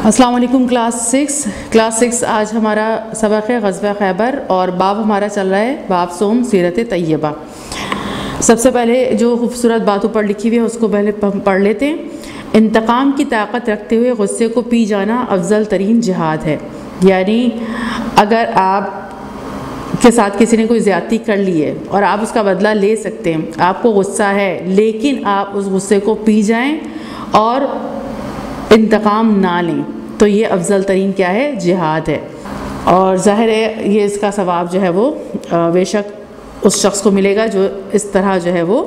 السلام علیکم class six آج ہمارا سبق ہے غزوہ خیبر اور باب ہمارا چل رہا ہے باب سوم سیرت طیبہ۔ سب سے پہلے جو خوبصورت بات اوپر لکھی ہوئی ہے اس کو پہلے پڑھ لیتے ہیں۔ انتقام کی طاقت رکھتے ہوئے غصے کو پی جانا افضل ترین جہاد ہے، یعنی اگر آپ کے ساتھ کسی نے کوئی زیادتی کر لی ہے اور آپ اس کا بدلہ لے سکتے ہیں، آپ کو غصہ ہے لیکن آپ اس غصے کو پی جائیں اور انتقام نہ لیں تو یہ افضل ترین کیا ہے؟ جہاد ہے۔ اور ظاہر ہے یہ اس کا ثواب جو ہے وہ بے شک اس شخص کو ملے گا جو اس طرح جو ہے وہ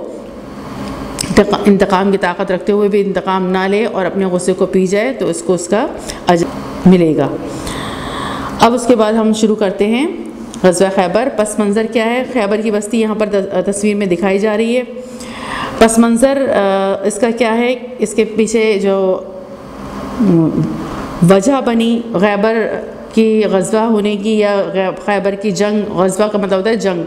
انتقام کی طاقت رکھتے ہوئے بھی انتقام نہ لے اور اپنے غصے کو پی جائے تو اس کو اس کا اجر ملے گا۔ اب اس کے بعد ہم شروع کرتے ہیں غزوہ خیبر۔ پس منظر کیا ہے؟ خیبر کی بستی یہاں پر تصویر میں دکھائی جا رہی ہے۔ پس منظر اس کا کیا ہے؟ اس کے پیچھے جو وجہ بنی خیبر کی غزوہ ہونے کی یا خیبر کی جنگ، غزوہ کا مطلب ہوتا ہے جنگ،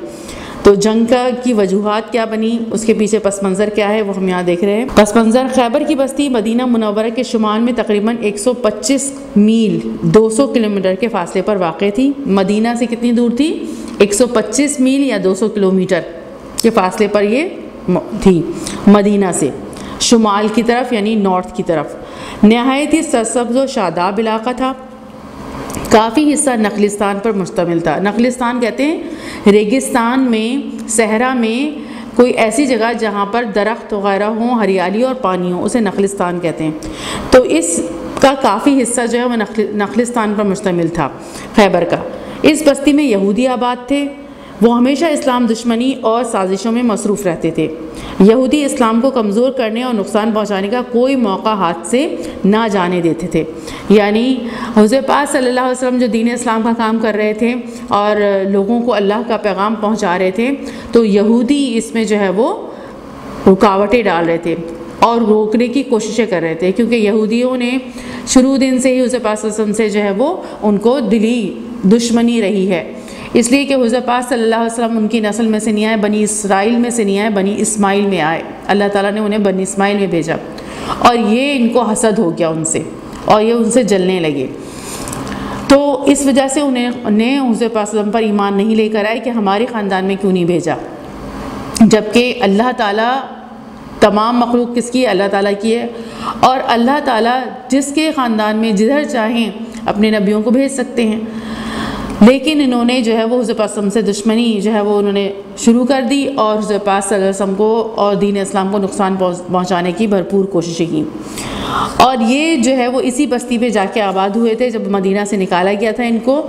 تو جنگ کی وجوہات کیا بنی، اس کے پیچھے پس منظر کیا ہے وہ ہم یہاں دیکھ رہے ہیں۔ پس منظر: خیبر کی بستی مدینہ منورہ کے شمال میں تقریباً 125 میل 200 کلومیٹر کے فاصلے پر واقع تھی۔ مدینہ سے کتنی دور تھی؟ 125 میل یا 200 کلومیٹر کے فاصلے پر یہ تھی مدینہ سے، شمال کی طرف یعنی نارتھ کی طرف۔ نہایت ہی سرسبز و شاداب علاقہ تھا، کافی حصہ نخلستان پر مشتمل تھا۔ نخلستان کہتے ہیں ریگستان میں، صحرا میں کوئی ایسی جگہ جہاں پر درخت وغیرہ ہوں، ہریالی اور پانی ہو، اسے نخلستان کہتے ہیں۔ تو اس کا کافی حصہ جو ہے وہ نخلستان پر مشتمل تھا خیبر کا۔ اس بستی میں یہودی آباد تھے، وہ ہمیشہ اسلام دشمنی اور سازشوں میں مصروف رہتے تھے۔ یہودی اسلام کو کمزور کرنے اور نقصان پہنچانے کا کوئی موقع ہاتھ سے نہ جانے دیتے تھے، یعنی حضور پاک صلی اللہ علیہ وسلم جو دین اسلام کا کام کر رہے تھے اور لوگوں کو اللہ کا پیغام پہنچا رہے تھے تو یہودی اس میں جو ہے وہ رکاوٹیں ڈال رہے تھے اور روکنے کی کوششیں کر رہے تھے، کیونکہ یہودیوں نے شروع دن سے ہی حضور پاک صلی اللہ علیہ وسلم سے جو ہے وہ ان کو دلی دشمنی رہی ہے، اس لیے کہ حضور پاک صلی اللہ علیہ وسلم ان کی نسل میں سے نہیں آئے، بنی اسرائیل میں سے نہیں آئے، بنی اسماعیل میں آئے۔ اللہ تعالیٰ نے انہیں بنی اسماعیل میں بھیجا اور یہ ان کو حسد ہو گیا ان سے اور یہ ان سے جلنے لگے، تو اس وجہ سے انہیں حضور پاک صلی اللہ علیہ وسلم پر ایمان نہیں لے کر آئے کہ ہمارے خاندان میں کیوں نہیں بھیجا، جبکہ اللہ تعالیٰ تمام مخلوق کس کی ہے؟ اللہ تعالیٰ کی ہے، اور اللہ تعالیٰ جس کے خاندان میں جدھر چاہیں اپنے نبیوں کو بھیج سکتے ہیں، لیکن انہوں نے جو ہے وہ حضور پاک صلی اللہ علیہ وسلم سے دشمنی جو ہے وہ انہوں نے شروع کر دی اور حضور پاک صلی اللہ علیہ وسلم کو اور دین اسلام کو نقصان پہنچانے کی بھرپور کوششیں کی، اور یہ جو ہے وہ اسی بستی پہ جا کے آباد ہوئے تھے جب مدینہ سے نکالا گیا تھا ان کو۔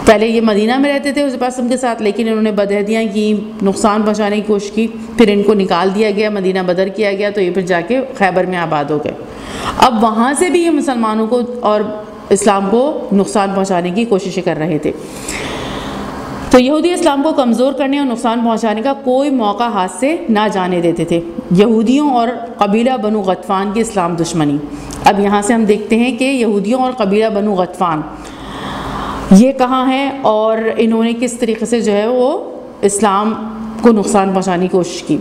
پہلے یہ مدینہ میں رہتے تھے حضور پاک صلی اللہ علیہ وسلم کے ساتھ، لیکن انہوں نے بدعہدیاں کی، نقصان پہنچانے کی کوشش کی، پھر ان کو نکال دیا گیا، مدینہ بدر کیا گیا، تو یہ پھر جا کے خیبر میں آباد ہو گئے۔ اب وہاں سے بھی یہ مسلمانوں کو اور اسلام کو نقصان پہنچانے کی کوششیں کر رہے تھے، تو یہودی اسلام کو کمزور کرنے اور نقصان پہنچانے کا کوئی موقع ہاتھ سے نہ جانے دیتے تھے۔ یہودیوں اور قبیلہ بنو غطفان کی اسلام دشمنی۔ اب یہاں سے ہم دیکھتے ہیں کہ یہودیوں اور قبیلہ بنو غطفان یہ کہاں ہے اور انہوں نے کس طریقے سے جو ہے وہ اسلام کو نقصان پہنچانے کی کوشش کی۔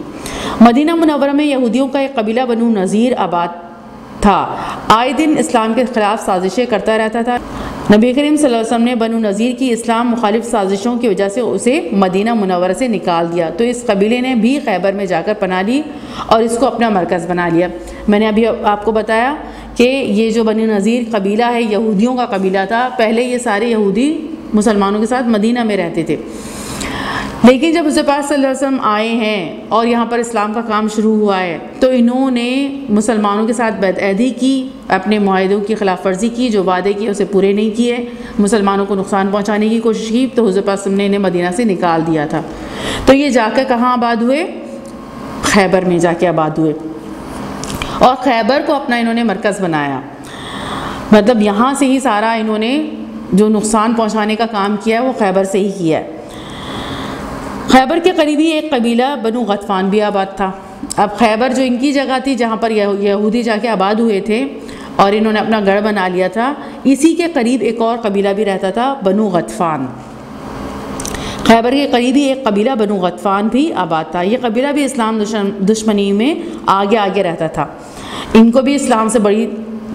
مدینہ منورہ میں یہودیوں کا ایک قبیلہ بنو نذیر آباد تھا، آئے دن اسلام کے خلاف سازشیں کرتا رہتا تھا۔ نبی کریم صلی اللہ علیہ وسلم نے بنو نذیر کی اسلام مخالف سازشوں کی وجہ سے اسے مدینہ منورہ سے نکال دیا، تو اس قبیلے نے بھی خیبر میں جا کر پناہ لی اور اس کو اپنا مرکز بنا لیا۔ میں نے ابھی آپ کو بتایا کہ یہ جو بنو نذیر قبیلہ ہے یہودیوں کا قبیلہ تھا، پہلے یہ سارے یہودی مسلمانوں کے ساتھ مدینہ میں رہتے تھے، لیکن جب حضور پاک صلی اللہ علیہ وسلم آئے ہیں اور یہاں پر اسلام کا کام شروع ہوا ہے تو انہوں نے مسلمانوں کے ساتھ بدعہدی کی، اپنے معاہدوں کی خلاف ورزی کی، جو وعدے کیے اسے پورے نہیں کیے، مسلمانوں کو نقصان پہنچانے کی کوشش کی، تو حضور پاک صلی اللہ علیہ وسلم نے انہیں مدینہ سے نکال دیا تھا۔ تو یہ جا کر کہاں آباد ہوئے؟ خیبر میں جا کے آباد ہوئے، اور خیبر کو اپنا انہوں نے مرکز بنایا، مطلب یہاں سے ہی سارا انہوں نے جو نقصان پہنچانے کا کام کیا ہے وہ خیبر سے ہی کیا ہے۔ خیبر کے قریبی ایک قبیلہ بنو غطفان بھی آباد تھا۔ اب خیبر جو ان کی جگہ تھی جہاں پر یہودی جا کے آباد ہوئے تھے اور انہوں نے اپنا گڑھ بنا لیا تھا، اسی کے قریب ایک اور قبیلہ بھی رہتا تھا، بنو غطفان۔ خیبر کے قریبی ایک قبیلہ بنو غطفان بھی آباد تھا، یہ قبیلہ بھی اسلام دشمنی میں آگے رہتا تھا، ان کو بھی اسلام سے بڑی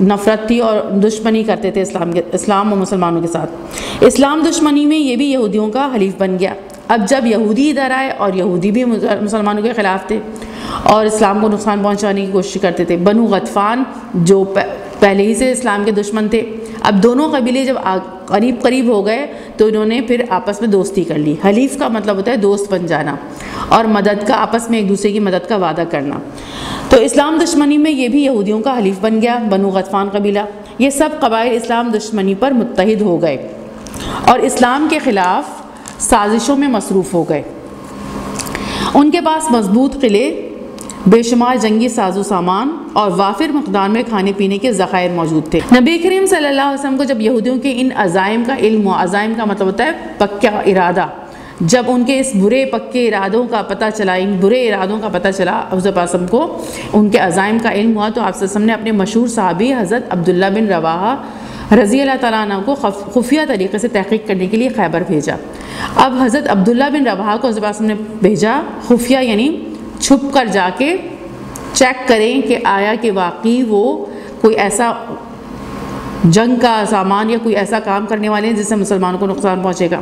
نفرت تھی اور دشمنی کرتے تھے اسلام و مسلمانوں کے ساتھ۔ اسلام دشمنی میں یہ بھی یہودیوں کا حلیف بن گیا۔ اب جب یہودی ادھر آئے اور یہودی بھی مسلمانوں کے خلاف تھے اور اسلام کو نقصان پہنچانے کی کوشش کرتے تھے۔ بنو غطفان جو پہلے ہی سے اسلام کے دشمن تھے، اب دونوں قبیلے جب قریب ہو گئے تو انہوں نے پھر آپس میں دوستی کر لی۔ حلیف کا مطلب ہوتا ہے دوست بن جانا اور مدد کا، آپس میں ایک دوسرے کی مدد کا وعدہ کرنا۔ تو اسلام دشمنی میں یہ بھی یہودیوں کا حلیف بن گیا، بنو غطفان قبیلہ۔ یہ سب قبائل اسلام دشمنی پر متحد ہو گئے اور اسلام کے خلاف سازشوں میں مصروف ہو گئے۔ ان کے پاس مضبوط قلعے، بے شمار جنگی ساز و سامان اور وافر مقدار میں کھانے پینے کے ذخائر موجود تھے۔ نبی کریم صلی اللہ علیہ وسلم کو جب یہودیوں کے ان عزائم کا علم ہوا، عزائم کا مطلب ہوتا ہے پکا ارادہ، جب ان کے اس برے پکے ارادوں کا پتہ چلا، ان برے ارادوں کا پتہ چلا حضرت پاسم کو، ان کے عزائم کا علم ہوا، تو آپ صلی اللہ علیہ وسلم نے اپنے مشہور صحابی حضرت عبداللہ بن رواحہ رضی اللہ تعالیٰ عنہ کو خفیہ طریقے سے تحقیق کرنے کے لیے خیبر بھیجا۔ اب حضرت عبداللہ بن رواحہ کو حضرت پاسم نے بھیجا خفیہ، یعنی چھپ کر جا کے چیک کریں کہ آیا کہ واقعی وہ کوئی ایسا جنگ کا سامان یا کوئی ایسا کام کرنے والے ہیں جس سے مسلمانوں کو نقصان پہنچے گا۔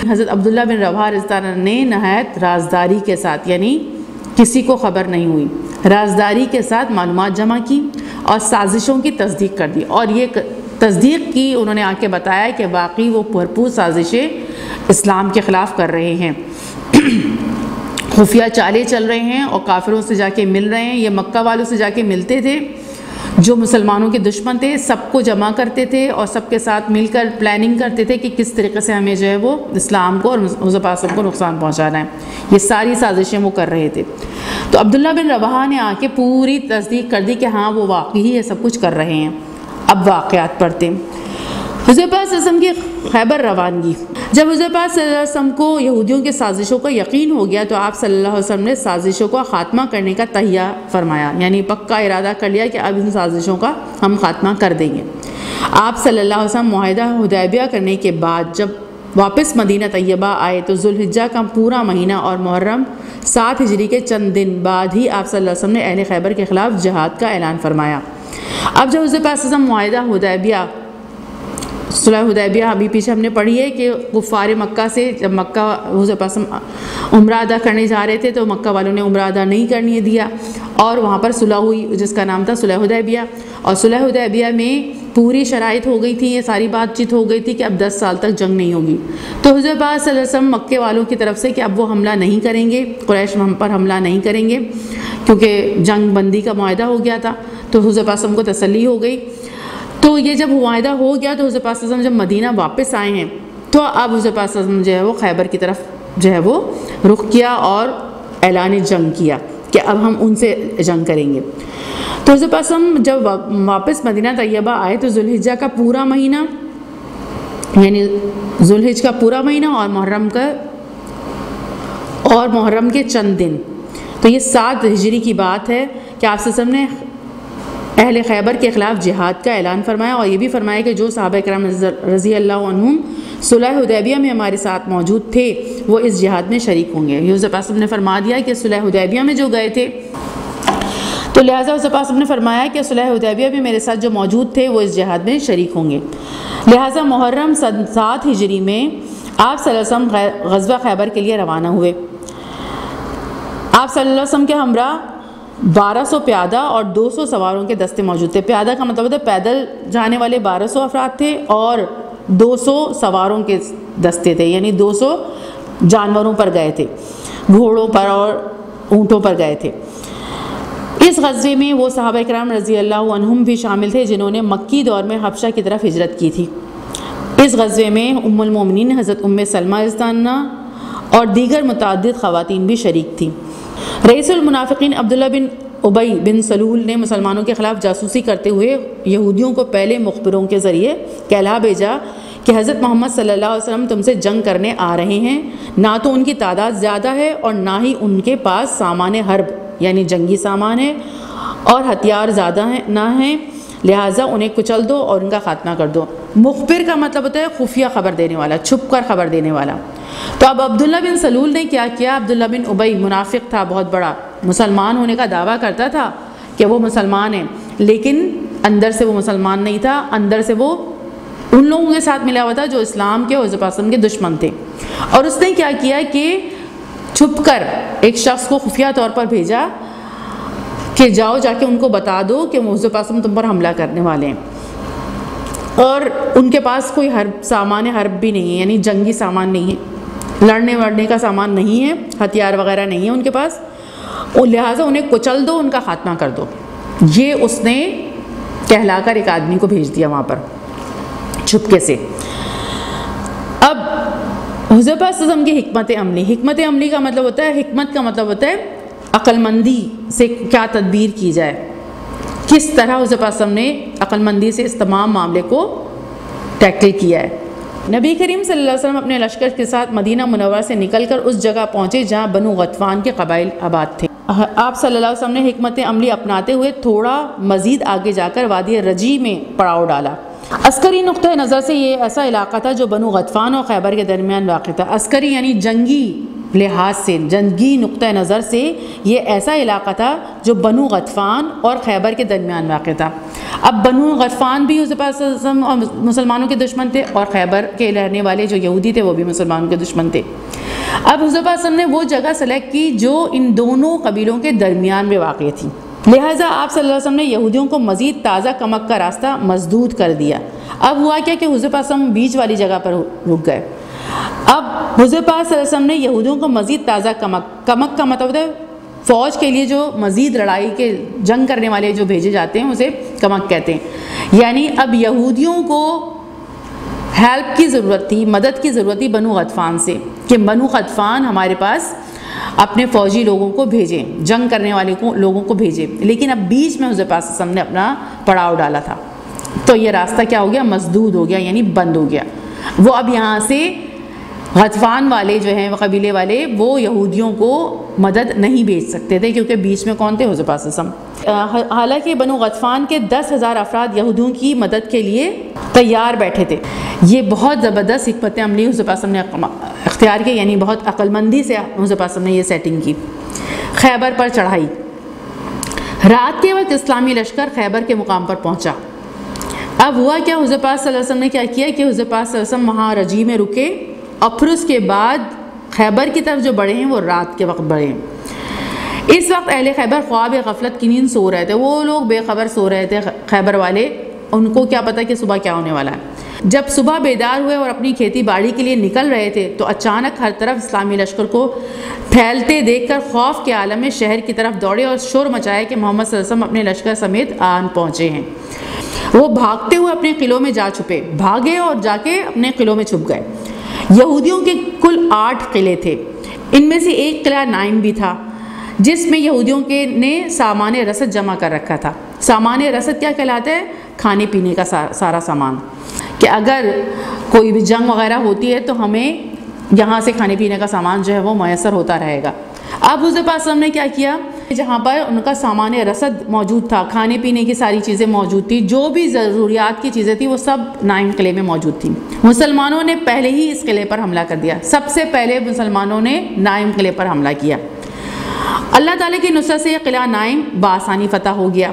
حضرت عبداللہ بن رواحہ رضی اللہ عنہ نے نہایت رازداری کے ساتھ، یعنی کسی کو خبر نہیں ہوئی، رازداری کے ساتھ معلومات جمع کی اور سازشوں کی تصدیق کر دی، اور یہ تصدیق کی انہوں نے آ کے بتایا کہ واقعی وہ بھرپور سازشیں اسلام کے خلاف کر رہے ہیں، خفیہ چالیں چل رہے ہیں اور کافروں سے جا کے مل رہے ہیں۔ یہ مکہ والوں سے جا کے ملتے تھے جو مسلمانوں کے دشمن تھے، سب کو جمع کرتے تھے اور سب کے ساتھ مل کر پلاننگ کرتے تھے کہ کس طریقے سے ہمیں جو ہے وہ اسلام کو اور حضرت پاسم کو نقصان پہنچانا ہے۔ یہ ساری سازشیں وہ کر رہے تھے۔ تو عبداللہ بن رواحہ نے آ کے پوری تصدیق کر دی کہ ہاں وہ واقعی یہ سب کچھ کر رہے ہیں۔ اب واقعات پڑھتے ہیں۔ حضرت پاک صلی اللہ علیہ وسلم کی خیبر روانگی۔ جب حضرت پاک صلی اللہ علیہ وسلم کو یہودیوں کے سازشوں کا یقین ہو گیا تو آپ صلی اللہ علیہ وسلم نے سازشوں کا خاتمہ کرنے کا تہیہ فرمایا، یعنی پکا ارادہ کر لیا کہ اب ان سازشوں کا ہم خاتمہ کر دیں گے۔ آپ صلی اللہ علیہ وسلم معاہدہ حدیبیہ کرنے کے بعد جب واپس مدینہ طیبہ آئے تو ذوالحجہ کا پورا مہینہ اور محرم 7 ہجری کے چند دن بعد ہی آپ صلی اللہ علیہ وسلم نے اہل خیبر کے خلاف جہاد کا اعلان فرمایا۔ اب جب حضرت پاک صلی اللہ علیہ وسلم معاہدہ حدیبیہ، صلح حدیبیہ ابھی پیچھے ہم نے پڑھی ہے کہ کفار مکہ سے جب مکہ حضرت پاک عمرہ ادا کرنے جا رہے تھے تو مکہ والوں نے عمرہ ادا نہیں کرنے دیا اور وہاں پر صلح ہوئی جس کا نام تھا صلح حدیبیہ، اور صلح حدیبیہ میں پوری شرائط ہو گئی تھی، یہ ساری بات چیت ہو گئی تھی کہ اب 10 سال تک جنگ نہیں ہوگی۔ تو حضرت پاک صلی اللہ علیہ وسلم مکے والوں کی طرف سے کہ اب وہ حملہ نہیں کریں گے، قریش ہم پر حملہ نہیں کریں گے کیونکہ جنگ بندی کا معاہدہ ہو گیا تھا، تو حضرت پاک کو تسلی ہو گئی۔ تو یہ جب معاہدہ ہو گیا تو حضرت پاک صلی اللہ علیہ وسلم جب مدینہ واپس آئے ہیں تو اب حضرت پاک صلی اللہ علیہ وسلم جو ہے وہ خیبر کی طرف جو ہے وہ رخ کیا اور اعلان جنگ کیا کہ اب ہم ان سے جنگ کریں گے۔ تو حضرت پاک صلی اللہ علیہ وسلم جب واپس مدینہ طیبہ آئے تو ذوالحجہ کا پورا مہینہ، یعنی ذوالحجہ کا پورا مہینہ اور محرم کے چند دن، تو یہ 7 ہجری کی بات ہے کہ آپ صلی اللہ علیہ وسلم نے اہل خیبر کے خلاف جہاد کا اعلان فرمایا، اور یہ بھی فرمایا کہ جو صحابہ کرام رضی اللہ عنہم صلح حدیبیہ میں ہمارے ساتھ موجود تھے وہ اس جہاد میں شریک ہوں گے۔ حضرت پاک نے فرما دیا کہ صلح حدیبیہ میں جو گئے تھے تو لہٰذا حضرت پاک نے فرمایا کہ صلح حدیبیہ میں میرے ساتھ جو موجود تھے وہ اس جہاد میں شریک ہوں گے۔ لہٰذا محرم 7 ہجری میں آپ صلی اللہ علیہ وسلم غزوہ خیبر کے لیے روانہ ہوئے۔ آپ صلی اللہ علیہ وسلم کے ہمراہ 1200 پیادہ اور 200 سواروں کے دستے موجود تھے۔ پیادہ کا مطلب ہوتا ہے پیدل جانے والے 1200 افراد تھے اور 200 سواروں کے دستے تھے، یعنی 200 جانوروں پر گئے تھے، گھوڑوں پر اور اونٹوں پر گئے تھے۔ اس غزوے میں وہ صحابہ کرام رضی اللہ عنہم بھی شامل تھے جنہوں نے مکی دور میں حبشہ کی طرف ہجرت کی تھی۔ اس غزوے میں ام المومنین حضرت ام سلمہ رضی اللہ عنہا اور دیگر متعدد خواتین بھی شریک تھیں۔ رئیس المنافقین عبداللہ بن ابی بن سلول نے مسلمانوں کے خلاف جاسوسی کرتے ہوئے یہودیوں کو پہلے مخبروں کے ذریعے کہلا بھیجا کہ حضرت محمد صلی اللہ علیہ وسلم تم سے جنگ کرنے آ رہے ہیں، نہ تو ان کی تعداد زیادہ ہے اور نہ ہی ان کے پاس سامان حرب یعنی جنگی سامان ہے اور ہتھیار زیادہ نہ ہیں، لہٰذا انہیں کچل دو اور ان کا خاتمہ کر دو۔ مخبر کا مطلب ہوتا ہے خفیہ خبر دینے والا، چھپ کر خبر دینے والا۔ تو اب عبداللہ بن سلول نے کیا کیا؟ عبداللہ بن ابی منافق تھا، بہت بڑا مسلمان ہونے کا دعویٰ کرتا تھا کہ وہ مسلمان ہیں، لیکن اندر سے وہ مسلمان نہیں تھا، اندر سے وہ ان لوگوں کے ساتھ ملا ہوا تھا جو اسلام کے اور حضور پاک صلی اللہ علیہ وسلم کے دشمن تھے۔ اور اس نے کیا کیا کہ چھپ کر ایک شخص کو خفیہ طور پر بھیجا کہ جاؤ جا کے ان کو بتا دو کہ حضور پاک صلی اللہ علیہ وسلم تم پر حملہ کرنے والے ہیں، اور ان کے پاس کوئی سامان حرب بھی نہیں ہے، یعنی جنگی سامان نہیں ہے، لڑنے وڑنے کا سامان نہیں ہے، ہتھیار وغیرہ نہیں ہے ان کے پاس، لہٰذا انہیں کچل دو، ان کا خاتمہ کر دو۔ یہ اس نے کہلا کر ایک آدمی کو بھیج دیا وہاں پر چھپکے سے۔ اب حضور پاک صلی اللہ علیہ وسلم کی حکمت عملی کا مطلب ہوتا ہے، حکمت کا مطلب ہوتا ہے عقل مندی سے کیا تدبیر کی جائے، کس طرح حضور پاک صلی اللہ علیہ وسلم نے عقل مندی سے اس تمام معاملے کو ٹیکل کیا ہے۔ نبی کریم صلی اللہ علیہ وسلم اپنے لشکر کے ساتھ مدینہ منورہ سے نکل کر اس جگہ پہنچے جہاں بنو غطفان کے قبائل آباد تھے۔ آپ صلی اللہ علیہ وسلم نے حکمت عملی اپناتے ہوئے تھوڑا مزید آگے جا کر وادی رجی میں پڑاؤ ڈالا۔ عسکری نقطۂ نظر سے یہ ایسا علاقہ تھا جو بنو غطفان اور خیبر کے درمیان واقع تھا۔ عسکری یعنی جنگی لحاظ سے، جنگی نقطۂ نظر سے یہ ایسا علاقہ تھا جو بنو غطفان اور خیبر کے درمیان واقع تھا۔ اب بنو غطفان بھی حضور پاک صلی اللہ علیہ وسلم اور مسلمانوں کے دشمن تھے، اور خیبر کے رہنے والے جو یہودی تھے وہ بھی مسلمانوں کے دشمن تھے۔ اب حضور پاک صلی اللہ علیہ وسلم نے وہ جگہ سلیکٹ کی جو ان دونوں قبیلوں کے درمیان میں واقع تھی، لہٰذا آپ صلی اللہ علیہ وسلم نے یہودیوں کو مزید تازہ کمک کا راستہ مسدود کر دیا۔ اب ہوا کیا کہ حضور پاک صلی اللہ علیہ وسلم بیچ والی جگہ پر رک گئے۔ اب حضور پاک صلی اللہ علیہ وسلم نے یہودیوں کو مزید تازہ کمک کا مطلب ہے فوج کے لیے جو مزید لڑائی کے جنگ کرنے والے جو بھیجے جاتے ہیں اسے کمک کہتے ہیں، یعنی اب یہودیوں کو ہیلپ کی ضرورت تھی، مدد کی ضرورت تھی بنو غطفان سے، کہ بنو غطفان ہمارے پاس اپنے فوجی لوگوں کو بھیجیں، جنگ کرنے والے لوگوں کو بھیجیں، لیکن اب بیچ میں حضور پاک صلی اللہ علیہ وسلم نے اپنا پڑاؤ ڈالا تھا، تو یہ راستہ کیا ہو گیا؟ مسدود ہو گیا، یعنی بند ہو گیا۔ وہ اب یہاں سے غطفان والے جو ہیں وہ قبیلے والے وہ یہودیوں کو مدد نہیں بھیج سکتے تھے، کیونکہ بیچ میں کون تھے؟ حضور پاک صلی اللہ علیہ وسلم۔ حالانکہ بنو غطفان کے 10,000 افراد یہودیوں کی مدد کے لیے تیار بیٹھے تھے۔ یہ بہت زبردست حکمت عملی حضور پاک صلی اللہ علیہ وسلم نے اختیار کی، یعنی بہت عقل مندی سے حضور پاک صلی اللہ علیہ وسلم نے یہ سیٹنگ کی۔ خیبر پر چڑھائی۔ رات کے وقت اسلامی لشکر خیبر کے مقام پر پہنچا۔ اب ہوا کیا؟ حضور پاک صلی اللہ علیہ وسلم نے کیا کیا کہ حضور پاک صلی اللہ علیہ وسلم وہاں رجی میں رکے، اور پھر اس کے بعد خیبر کی طرف جو بڑھے ہیں وہ رات کے وقت بڑھے ہیں۔ اس وقت اہل خیبر خواب غفلت کی نیند سو رہے تھے، وہ لوگ بے خبر سو رہے تھے خیبر والے، ان کو کیا پتہ کہ صبح کیا ہونے والا ہے۔ جب صبح بیدار ہوئے اور اپنی کھیتی باڑی کے لیے نکل رہے تھے تو اچانک ہر طرف اسلامی لشکر کو پھیلتے دیکھ کر خوف کے عالم میں شہر کی طرف دوڑے اور شور مچایا کہ محمد صلی اللہ علیہ وسلم اپنے لشکر سمیت آن پہنچے ہیں۔ وہ بھاگتے ہوئے اپنے قلعوں میں جا چھپے، بھاگے اور جا کے اپنے قلعوں میں چھپ گئے۔ یہودیوں کے کل 8 قلعے تھے، ان میں سے ایک قلعہ نائم بھی تھا جس میں یہودیوں کے نے سامان رسد جمع کر رکھا تھا۔ سامان رسد کیا کہلاتا ہے؟ کھانے پینے کا سارا سامان، کہ اگر کوئی بھی جنگ وغیرہ ہوتی ہے تو ہمیں یہاں سے کھانے پینے کا سامان جو ہے وہ میسر ہوتا رہے گا۔ اب حضور پاک صلی اللہ علیہ وسلم نے کیا کیا؟ جہاں پر ان کا سامان رسد موجود تھا، کھانے پینے کی ساری چیزیں موجود تھی، جو بھی ضروریات کی چیزیں تھیں وہ سب نائم قلعے میں موجود تھیں۔ مسلمانوں نے پہلے ہی اس قلعے پر حملہ کر دیا، سب سے پہلے مسلمانوں نے نائم قلعے پر حملہ کیا۔ اللہ تعالیٰ کی نصرت سے یہ قلعہ نائم بآسانی فتح ہو گیا۔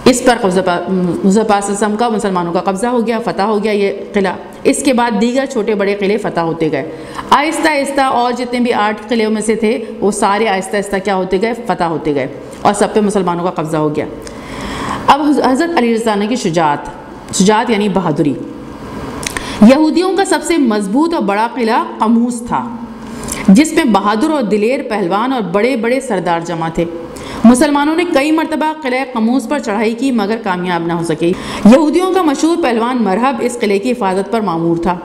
اس پر حضور پاک صلی اللہ علیہ وسلم کا مسلمانوں کا قبضہ ہو گیا، فتح ہو گیا یہ قلعہ۔ اس کے بعد دیگر چھوٹے بڑے قلعے فتح ہوتے گئے، آہستہ آہستہ، اور جتنے بھی 8 قلعوں میں سے تھے وہ سارے آہستہ آہستہ کیا ہوتے گئے؟ فتح ہوتے گئے، اور سب پہ مسلمانوں کا قبضہ ہو گیا۔ اب حضرت علی رضی اللہ عنہ کی شجاعت یعنی بہادری۔ یہودیوں کا سب سے مضبوط اور بڑا قلعہ قموس تھا، جس میں بہادر اور دلیر پہلوان اور بڑے بڑے سردار جمع تھے۔ مسلمانوں نے کئی مرتبہ قلعہ قموس پر چڑھائی کی مگر کامیاب نہ ہو سکی۔ یہودیوں کا مشہور پہلوان مرحب اس قلعے کی حفاظت پر مامور تھا۔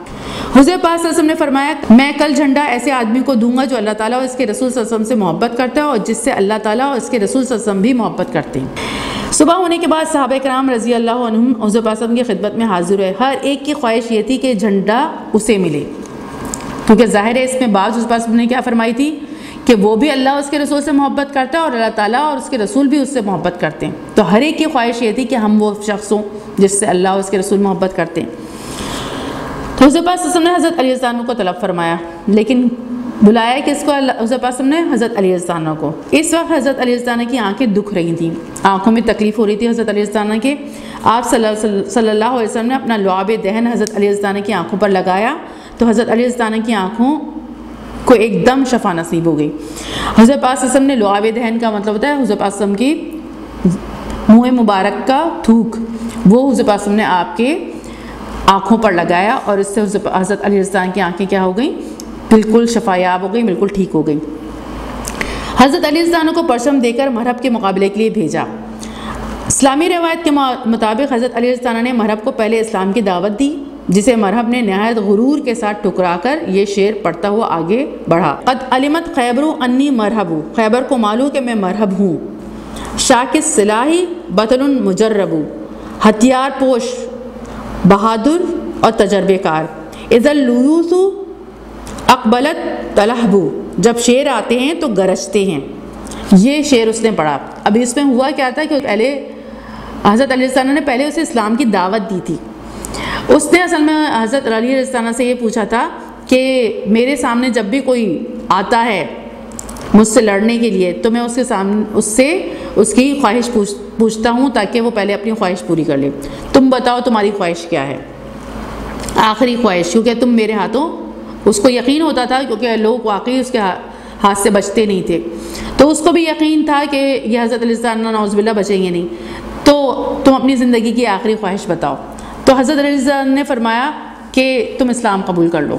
حضور پاک صلی اللہ علیہ وسلم نے فرمایا، میں کل جھنڈا ایسے آدمی کو دوں گا جو اللہ تعالیٰ اور اس کے رسول صلی اللہ علیہ وسلم سے محبت کرتا ہے اور جس سے اللہ تعالیٰ اور اس کے رسول صلی اللہ علیہ وسلم بھی محبت کرتے ہیں۔ صبح ہونے کے بعد صحابہ کرام رضی اللہ عنہم حضور پاک صلی اللہ علیہ وسلم کی خدمت میں حاضر ہوئے۔ ہر ایک کی خواہش یہ تھی کہ جھنڈا اسے ملے، کیونکہ ظاہر ہے اس میں بعض حضور پاک صلی اللہ علیہ وسلم نے کیا فرمائی تھی کہ وہ بھی اللہ اور اس کے رسول سے محبت کرتا ہے اور اللہ تعالیٰ اور اس کے رسول بھی اس سے محبت کرتے ہیں، تو ہر ایک کی خواہش یہ تھی کہ ہم وہ شخص ہوں جس سے اللہ اور اس کے رسول محبت کرتے ہیں۔ تو حضور پاک صلی اللہ علیہ وسلم نے حضرت علی رضی اللہ عنہ کو طلب فرمایا، لیکن بلایا کس کو؟ حضور پاک نے حضرت علی رضی اللہ عنہ کو۔ اس وقت حضرت علی رضی اللہ عنہ کی آنکھیں دکھ رہی تھیں، آنکھوں میں تکلیف ہو رہی تھی حضرت علی رضی اللہ عنہ کے۔ آپ صلی اللہ علیہ وسلم نے اپنا لعاب دہن حضرت علی رضی اللہ عنہ کی آنکھوں پر لگایا تو حضرت علی رضی اللہ عنہ کی آنکھوں کو ایک دم شفا نصیب ہو گئی۔ حضرت پاک صلی اللہ علیہ وسلم نے لعاب دہن کا مطلب ہوتا ہے حضور پاک صلی اللہ علیہ وسلم کی منہ مبارک کا تھوک، وہ حضور پاک صلی اللہ علیہ وسلم نے آپ کے آنکھوں پر لگایا اور اس سے حضرت علی رضی اللہ عنہ کی آنکھیں کیا ہو گئیں؟ بالکل شفایاب ہو گئی، بالکل ٹھیک ہو گئی۔ حضرت علی رضی اللہ عنہ کو پرچم دے کر مرحب کے مقابلے کے لیے بھیجا۔ اسلامی روایت کے مطابق حضرت علی رضی اللہ عنہ نے مرحب کو پہلے اسلام کی دعوت دی، جسے مرحب نے نہایت غرور کے ساتھ ٹکرا کر یہ شعر پڑھتا ہوا آگے بڑھا۔ قد علمت خیبر انی مرحب، خیبر کو معلوم کہ میں مرحب ہوں۔ شاک السلاحی بطل مجرب، ہتھیار پوش، بہادر اور تجربے کار۔ اذا اللوث اقبلت تلہبو، جب شیر آتے ہیں تو گرجتے ہیں۔ یہ شعر اس نے پڑھا۔ ابھی اس میں ہوا کیا تھا کہ پہلے حضرت علی رضی اللہ عنہ نے پہلے اسے اسلام کی دعوت دی تھی۔ اس نے اصل میں حضرت علی رضی اللہ عنہ سے یہ پوچھا تھا کہ میرے سامنے جب بھی کوئی آتا ہے مجھ سے لڑنے کے لیے تو میں اس سے اس کی خواہش پوچھتا ہوں تاکہ وہ پہلے اپنی خواہش پوری کر لے۔ تم بتاؤ تمہاری خواہش کیا ہے، آخری خواہش، کیونکہ تم میرے ہاتھوں، اس کو یقین ہوتا تھا کیونکہ لوگ واقعی اس کے ہاتھ سے بچتے نہیں تھے، تو اس کو بھی یقین تھا کہ یہ حضرت علی رضی اللہ عنہ نعوذ باللہ بچیں گے نہیں، تو تم اپنی زندگی کی آخری خواہش بتاؤ۔ تو حضرت علی رضی اللہ عنہ نے فرمایا کہ تم اسلام قبول کر لو،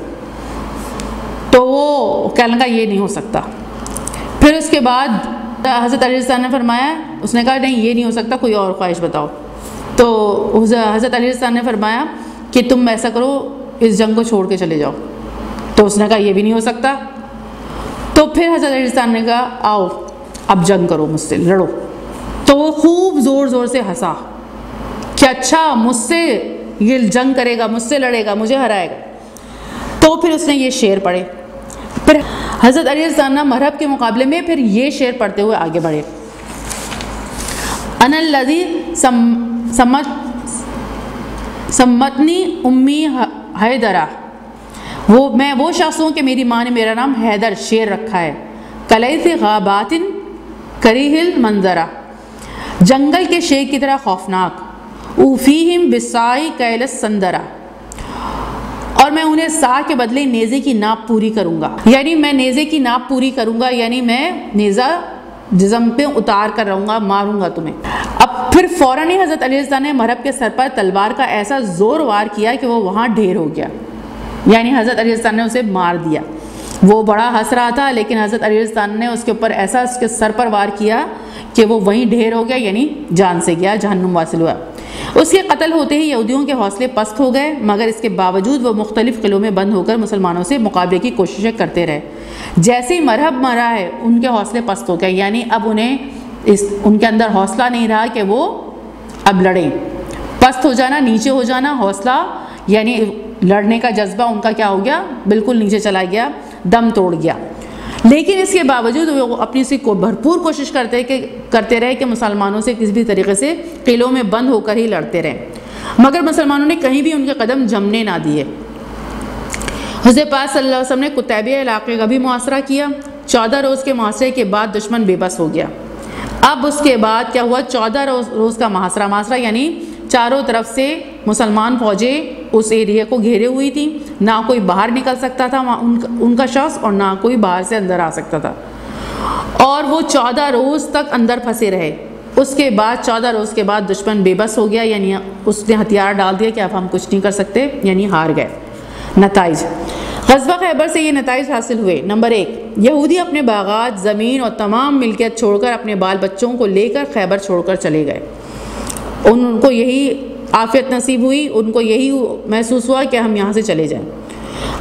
تو وہ کہنے لگا یہ نہیں ہو سکتا۔ پھر اس کے بعد حضرت علی رضی اللہ عنہ نے فرمایا، اس نے کہا نہیں یہ نہیں ہو سکتا، کوئی اور خواہش بتاؤ۔ تو حضرت علی رضی اللہ عنہ نے فرمایا کہ تم ایسا کرو اس جنگ کو چھوڑ کے چلے جاؤ، تو اس نے کہا یہ بھی نہیں ہو سکتا۔ تو پھر حضرت علی رضی اللہ عنہ نے کہا آؤ اب جنگ کرو مجھ سے، لڑو۔ تو وہ خوب زور زور سے ہنسا کہ اچھا مجھ سے یہ جنگ کرے گا، مجھ سے لڑے گا، مجھے ہرائے گا۔ تو پھر اس نے یہ شعر پڑھے۔ پھر حضرت علی رضی اللہ عنہ مرحب کے مقابلے میں پھر یہ شعر پڑھتے ہوئے آگے بڑھے۔ انا الذی سمتنی امی حیدرہ، میں وہ شخص ہوں کہ میری ماں نے میرا نام حیدر شیر رکھا ہے۔ کلیث غابات کریہ المنظرہ، جنگل کے شیر کی طرح خوفناک۔ اوفیہم بالساعی کیل السندرہ، اور میں انہیں سا کے بدلے نیزے کی ناپ پوری کروں گا، یعنی میں نیزے کی ناپ پوری کروں گا، یعنی میں نیزہ جسم پہ اتار کر رہوں گا، ماروں گا تمہیں۔ اب پھر فوراً ہی حضرت علی رضی اللہ عنہ نے مرحب کے سر پر تلوار کا ایسا زور وار کیا کہ وہ وہاں ڈھیر ہو گیا، یعنی حضرت علی رضی اللہ عنہ نے اسے مار دیا۔ وہ بڑا ہنس رہا تھا لیکن حضرت علی رضی اللہ عنہ نے اس کے اوپر ایسا اس کے سر پر وار کیا کہ وہ وہیں ڈھیر ہو گیا، یعنی جان سے گیا، جہنم واصل ہوا۔ اس کے قتل ہوتے ہی یہودیوں کے حوصلے پست ہو گئے، مگر اس کے باوجود وہ مختلف قلعوں میں بند ہو کر مسلمانوں سے مقابلے کی کوششیں کرتے رہے۔ جیسے ہی مرحب مرا ہے ان کے حوصلے پست ہو گئے، یعنی اب انہیں ان کے اندر حوصلہ نہیں رہا کہ وہ اب لڑیں۔ پست ہو جانا، نیچے ہو جانا، حوصلہ یعنی لڑنے کا جذبہ ان کا کیا ہو گیا؟ بالکل نیچے چلا گیا، دم توڑ گیا۔ لیکن اس کے باوجود وہ اپنی سے بھرپور کوشش کرتے رہے کہ مسلمانوں سے کسی بھی طریقے سے قلعوں میں بند ہو کر ہی لڑتے رہے، مگر مسلمانوں نے کہیں بھی ان کے قدم جمنے نہ دیے۔ حضور پاک صلی اللہ علیہ وسلم نے قطیبیہ علاقے کا بھی محاصرہ کیا۔ 14 روز کے محاصرے کے بعد دشمن بے بس ہو گیا۔ اب اس کے بعد کیا ہوا؟ 14 روز کا محاصرہ یعنی چاروں طرف سے مسلمان فوجیں اس ایریا کو گھیرے ہوئی تھیں، نہ کوئی باہر نکل سکتا تھا ان کا شخص، اور نہ کوئی باہر سے اندر آ سکتا تھا، اور وہ 14 روز تک اندر پھنسے رہے۔ اس کے بعد 14 روز کے بعد دشمن بے بس ہو گیا، یعنی اس نے ہتھیار ڈال دیا کہ اب ہم کچھ نہیں کر سکتے، یعنی ہار گئے۔ نتائج غزوہ خیبر سے یہ نتائج حاصل ہوئے۔ نمبر 1، یہودی اپنے باغات، زمین اور تمام ملکیت چھوڑ کر اپنے بال بچوں کو لے کر خیبر چھوڑ کر چلے گئے۔ ان کو یہی عافیت نصیب ہوئی، ان کو یہی محسوس ہوا کہ ہم یہاں سے چلے جائیں۔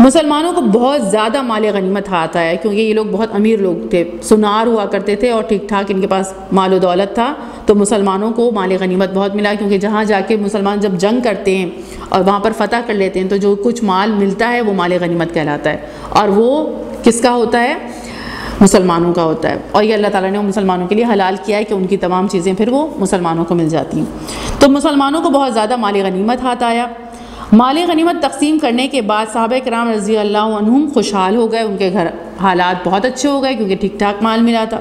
مسلمانوں کو بہت زیادہ مال غنیمت ہاتھ آیا، کیونکہ یہ لوگ بہت امیر لوگ تھے، سنار ہوا کرتے تھے اور ٹھیک ٹھاک ان کے پاس مال و دولت تھا، تو مسلمانوں کو مال غنیمت بہت ملا، کیونکہ جہاں جا کے مسلمان جب جنگ کرتے ہیں اور وہاں پر فتح کر لیتے ہیں تو جو کچھ مال ملتا ہے وہ مال غنیمت کہلاتا ہے، اور وہ کس کا ہوتا ہے؟ مسلمانوں کا ہوتا ہے، اور یہ اللہ تعالیٰ نے مسلمانوں کے لیے حلال کیا ہے کہ ان کی تمام چیزیں پھر وہ مسلمانوں کو مل جاتی ہیں۔ تو مسلمانوں کو بہت زیادہ مال غنیمت ہاتھ آیا، مال غنیمت تقسیم کرنے کے بعد صحابہ کرام رضی اللہ عنہم خوشحال ہو گئے، ان کے گھر حالات بہت اچھے ہو گئے کیونکہ ٹھیک ٹھاک مال ملا تھا۔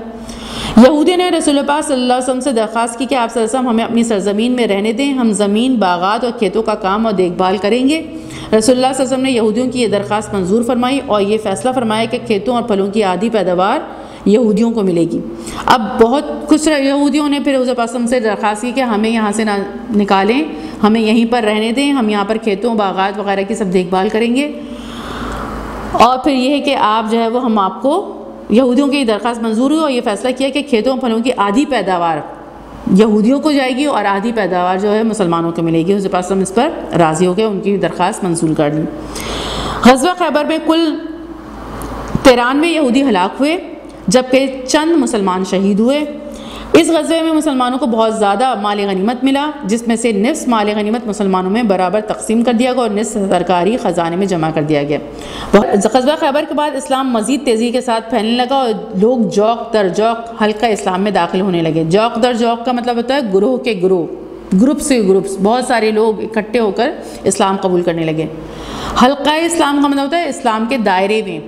یہودی نے رسول اللہ صلی اللہ علیہ وسلم سے درخواست کی کہ آپ صلی اللہ علیہ وسلم ہمیں اپنی سرزمین میں رہنے دیں، ہم زمین، باغات اور کھیتوں کا کام اور دیکھ بھال کریں گے۔ رسول اللہ صلی اللہ علیہ وسلم نے یہودیوں کی یہ درخواست منظور فرمائی اور یہ فیصلہ فرمایا کہ کھیتوں اور پھلوں کی آدھی پیداوار یہودیوں کو ملے گی۔ اب بہت کچھ یہودیوں نے پھر حضور پاک صلی اللہ علیہ وسلم سے درخواست کی کہ ہمیں یہاں سے نہ نکالیں، ہمیں یہیں پر رہنے دیں، ہم یہاں پر کھیتوں، باغات وغیرہ کی سب دیکھ بھال کریں گے، اور پھر یہ ہے کہ آپ جو ہے وہ ہم آپ کو، یہودیوں کی درخواست منظور ہوئی اور یہ فیصلہ کیا کہ کھیتوں اور پھلوں کی آدھی پیداوار یہودیوں کو جائے گی اور آدھی پیداوار جو ہے مسلمانوں کو ملے گی۔ حضور پاک صلی اللہ علیہ وسلم اس پر راضی ہو گئے، ان کی درخواست منظور کر دی۔ غزوہ خیبر میں کل 93 یہودی ہلاک ہوئے جبکہ چند مسلمان شہید ہوئے۔ اس غزوے میں مسلمانوں کو بہت زیادہ مال غنیمت ملا، جس میں سے نصف مال غنیمت مسلمانوں میں برابر تقسیم کر دیا گیا اور نصف سرکاری خزانے میں جمع کر دیا گیا۔ غزوہ خیبر کے بعد اسلام مزید تیزی کے ساتھ پھیلنے لگا اور لوگ جوق در جوق حلقہ اسلام میں داخل ہونے لگے۔ جوق در جوق کا مطلب ہوتا ہے گروہ کے گروہ، گروپ سے گروپس، بہت سارے لوگ اکٹھے ہو کر اسلام قبول کرنے لگے۔ حلقہ اسلام کا مطلب ہوتا ہے اسلام کے دائرے میں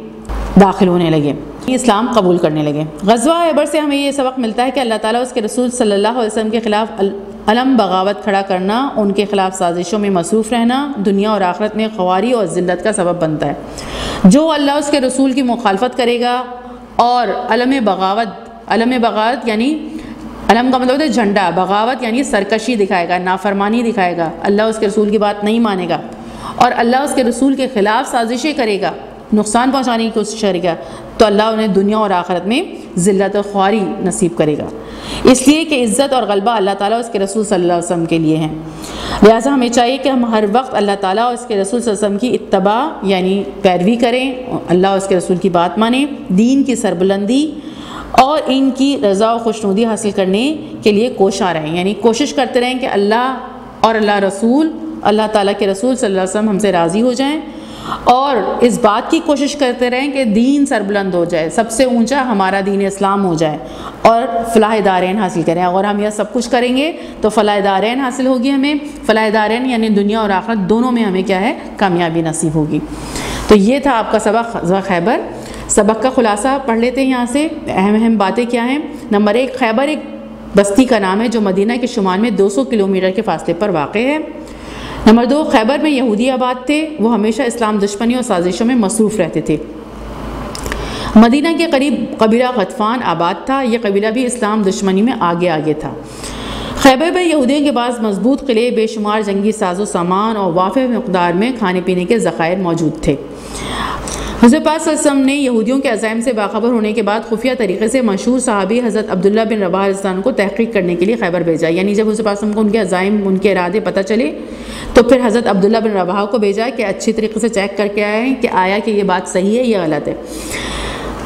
داخل ہونے لگے، اسلام قبول کرنے لگے۔ غزوہ خیبر سے ہمیں یہ سبق ملتا ہے کہ اللہ تعالیٰ اس کے رسول صلی اللہ علیہ وسلم کے خلاف علم بغاوت کھڑا کرنا، ان کے خلاف سازشوں میں مصروف رہنا دنیا اور آخرت میں خواری اور ذلت کا سبب بنتا ہے۔ جو اللہ اس کے رسول کی مخالفت کرے گا اور علم بغاوت یعنی علم کا مطلب ہے جھنڈا، بغاوت یعنی سرکشی دکھائے گا، نافرمانی دکھائے گا، اللہ اس کے رسول کی بات نہیں مانے گا اور اللہ اس کے رسول کے خلاف سازشیں کرے گا، نقصان پہنچانے کی کوشش کرے گا، تو اللہ انہیں دنیا اور آخرت میں ذلت و خواری نصیب کرے گا، اس لیے کہ عزت اور غلبہ اللہ تعالیٰ اس کے رسول صلی اللہ علیہ وسلم کے لیے ہیں۔ لہٰذا ہمیں چاہیے کہ ہم ہر وقت اللہ تعالیٰ اور اس کے رسول صلی اللہ علیہ وسلم کی اتباع یعنی پیروی کریں، اللہ اور اس کے رسول کی بات مانیں، دین کی سربلندی اور ان کی رضا و خوشنودی حاصل کرنے کے لیے کوشاں رہیں، یعنی کوشش کرتے رہیں کہ اللہ اور اللہ تعالیٰ کے رسول صلی اللہ علیہ وسلم ہم سے راضی ہو جائیں، اور اس بات کی کوشش کرتے رہیں کہ دین سربلند ہو جائے، سب سے اونچا ہمارا دین اسلام ہو جائے اور فلاح دارین حاصل کریں۔ اگر ہم یہ سب کچھ کریں گے تو فلاح دارین حاصل ہوگی، ہمیں فلاح دارین یعنی دنیا اور آخرت دونوں میں ہمیں کیا ہے، کامیابی نصیب ہوگی۔ تو یہ تھا آپ کا سبق غزوہ خیبر۔ سبق کا خلاصہ پڑھ لیتے ہیں، یہاں سے اہم باتیں کیا ہیں۔ نمبر 1، خیبر ایک بستی کا نام ہے جو مدینہ کے شمال میں 200 کلومیٹر کے فاصلے پر واقع ہے۔ نمبر 2، خیبر میں یہودی آباد تھے، وہ ہمیشہ اسلام دشمنی اور سازشوں میں مصروف رہتے تھے۔ مدینہ کے قریب قبیلہ غطفان آباد تھا، یہ قبیلہ بھی اسلام دشمنی میں آگے تھا۔ خیبر میں یہودیوں کے پاس مضبوط قلعے، بے شمار جنگی ساز و سامان اور وافر مقدار میں کھانے پینے کے ذخائر موجود تھے۔ حضرت پاک صلی اللہ علیہ وسلم نے یہودیوں کے عزائم سے باخبر ہونے کے بعد خفیہ طریقے سے مشہور صحابی حضرت عبداللہ بن رواحہ رضی اللہ عنہ کو تحقیق کرنے کے لیے خیبر بھیجا، یعنی جب حضرت پاک صلی اللہ علیہ وسلم کو ان کے عزائم، ان کے ارادے پتہ چلے تو پھر حضرت عبداللہ بن رواحہ کو بھیجا کہ اچھی طریقے سے چیک کر کے آئیں کہ آیا کہ یہ بات صحیح ہے یا غلط ہے۔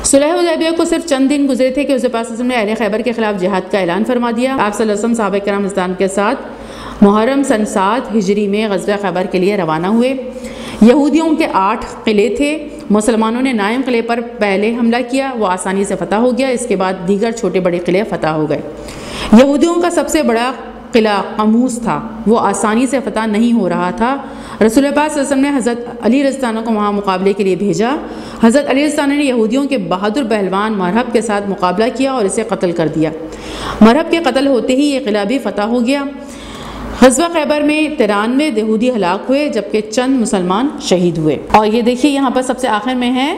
صلح حدیبیہ کو صرف چند دن گزرے تھے کہ حضرت پاک صلی اللہ علیہ وسلم نے اہل خیبر کے خلاف جہاد کا اعلان فرما دیا۔ آپ صلی اللہ علیہ وسلم صحابہ کرام رضی اللہ عنہم کے ساتھ محرم سن 7 ہجری میں غزوہ خیبر کے لیے روانہ ہوئے۔ یہودیوں کے 8 قلعے تھے، مسلمانوں نے نائم قلعے پر پہلے حملہ کیا، وہ آسانی سے فتح ہو گیا، اس کے بعد دیگر چھوٹے بڑے قلعے فتح ہو گئے۔ یہودیوں کا سب سے بڑا قلعہ قموس تھا، وہ آسانی سے فتح نہیں ہو رہا تھا۔ رسول اللہ صلی اللہ علیہ وسلم نے حضرت علی رضی اللہ عنہ کو وہاں مقابلے کے لیے بھیجا۔ حضرت علی رضی اللہ عنہ نے یہودیوں کے بہادر پہلوان مرہب کے ساتھ مقابلہ کیا اور اسے قتل کر دیا۔ مرہب کے قتل ہوتے ہی یہ قلعہ بھی فتح ہو گیا۔ غزوہ خیبر میں 93 یہودی ہلاک ہوئے جبکہ چند مسلمان شہید ہوئے۔ اور یہ دیکھیے یہاں پر سب سے آخر میں ہے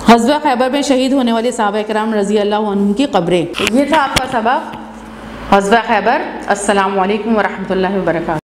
غزوہ خیبر میں شہید ہونے والے صحابہ کرام رضی اللہ عنہم کی قبریں۔ یہ تھا آپ کا سبق غزوہ خیبر۔ السلام علیکم ورحمۃ اللہ وبرکاتہ۔